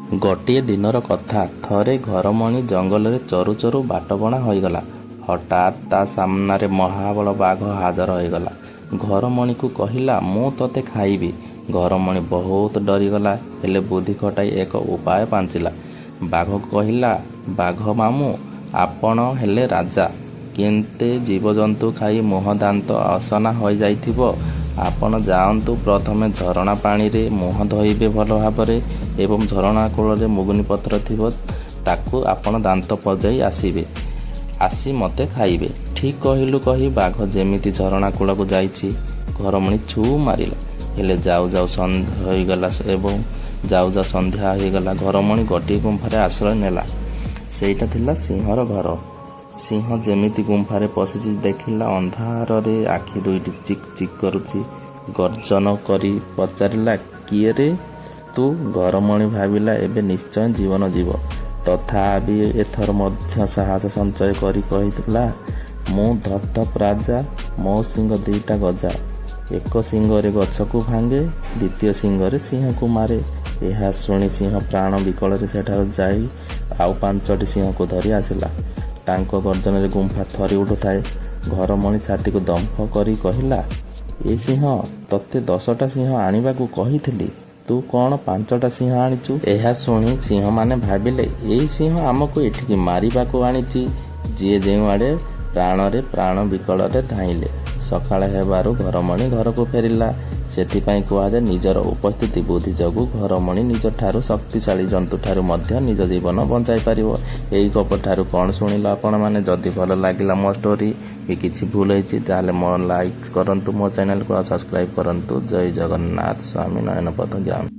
ଗୋଟିଏ ଦିନର କଥା। ଥରେ ଘରମଣି ଜଙ୍ଗଲରେ ଚରୁ ଚରୁ ବାଟବଣା ହୋଇଗଲା। ହଠାତ୍ ତା ସାମ୍ନାରେ ମହାବଳ ବାଘ ହାଜର ହୋଇଗଲା। ଘରମଣିକୁ କହିଲା, ମୁଁ ତୋତେ ଖାଇବି। ଘରମଣି ବହୁତ ଡରିଗଲା, ହେଲେ ବୁଦ୍ଧି ଖଟାଇ ଏକ ଉପାୟ ପାଞ୍ଚିଲା। ବାଘକୁ କହିଲା, ବାଘ ମାମୁଁ, ଆପଣ ହେଲେ ରାଜା। କେତେ ଜୀବଜନ୍ତୁ ଖାଇ ମୁହଁ ଦାନ୍ତ ଅସନା ହୋଇଯାଇଥିବ। ଆପଣ ଯାଆନ୍ତୁ, ପ୍ରଥମେ ଝରଣା ପାଣିରେ ମୁହଁ ଧୋଇବେ ଭଲ ଭାବରେ ଏବଂ ଝରଣା କୂଳରେ ମୁଗୁନି ପତ୍ର ଥିବ, ତାକୁ ଆପଣ ଦାନ୍ତ ପଜାଇ ଆସିବେ। ଆସି ମୋତେ ଖାଇବେ। ଠିକ୍ କହିଲୁ କହି ବାଘ ଯେମିତି ଝରଣା କୂଳକୁ ଯାଇଛି, ଘରମଣି ଛୁ ମାରିଲା। ହେଲେ ଯାଉ ଯାଉ ସନ୍ଧ୍ୟା ହୋଇଗଲା। ଘରମଣି ଗୋଟିଏ ଗୁମ୍ଫାରେ ଆଶ୍ରୟ ନେଲା। ସେଇଟା ଥିଲା ସିଂହର ଘର। ସିଂହ ଯେମିତି ଗୁମ୍ଫାରେ ପଶିଛି, ଦେଖିଲା ଅନ୍ଧାରରେ ଆଖି ଦୁଇଟି ଚିକ୍ ଚିକ୍ କରୁଛି। ଗର୍ଜନ କରି ପଚାରିଲା, କିଏ ରେ ତୁ? ଘରମଣି ଭାବିଲା, ଏବେ ନିଶ୍ଚୟ ଜୀବନ ଯିବ। ତଥାପି ଏଥର ମଧ୍ୟ ସାହସ ସଞ୍ଚୟ କରି କହିଥିଲା, ମୁଁ ଧପ୍ ଧପ୍ ରାଜା। ମୋ ଶିଙ୍ଗ ଦିଟା ଗଜା। ଏକ ଶିଙ୍ଗରେ ଗଛକୁ ଭାଙ୍ଗେ, ଦ୍ୱିତୀୟ ଶିଙ୍ଗରେ ସିଂହକୁ ମାରେ। ଏହା ଶୁଣି ସିଂହ ପ୍ରାଣ ବିକଳରେ ସେଠାରୁ ଯାଇ ଆଉ 5ଟି ସିଂହକୁ ଧରି ଆସିଲା। ତାଙ୍କ ଗର୍ଜନରେ ଗୁମ୍ଫା ଥରି ଉଠୁଥାଏ। ଘରମଣି ଛାତିକୁ ଦମ୍ଭ କରି କହିଲା, ଏ ସିଂହ, ତୋତେ 10ଟା ସିଂହ ଆଣିବାକୁ କହିଥିଲି, ତୁ କ'ଣ 5ଟା ସିଂହ ଆଣିଛୁ? ଏହା ଶୁଣି ସିଂହମାନେ ଭାବିଲେ, ଏଇ ସିଂହ ଆମକୁ ଏଠିକି ମାରିବାକୁ ଆଣିଛି। ଯିଏ ଯେଉଁଆଡ଼େ ପ୍ରାଣରେ ପ୍ରାଣ ବିକଳରେ ଧାଇଁଲେ। ସକାଳ ହେବାରୁ ଘରମଣି ଘରକୁ ଫେରିଲା। ସେଥିପାଇଁ କୁହାଯାଏ, ନିଜର ଉପସ୍ଥିତି ବୁଦ୍ଧି ଯୋଗୁଁ ଘରମଣି ନିଜଠାରୁ ଶକ୍ତିଶାଳୀ ଜନ୍ତୁଠାରୁ ମଧ୍ୟ ନିଜ ଜୀବନ ବଞ୍ଚାଇ ପାରିବ। ଏହି ଗପଠାରୁ କ'ଣ ଶୁଣିଲ ଆପଣମାନେ? ଯଦି ଭଲ ଲାଗିଲା ମୋ ଷ୍ଟୋରି କି କିଛି ଭୁଲ ହେଇଛି, ତାହେଲେ ମୋ ଲାଇକ୍ କରନ୍ତୁ, ମୋ ଚ୍ୟାନେଲକୁ ସବସ୍କ୍ରାଇବ୍ କରନ୍ତୁ। ଜୟ ଜଗନ୍ନାଥ। ସ୍ୱାମୀ ନୟନ ପଥ ଗାମୀ।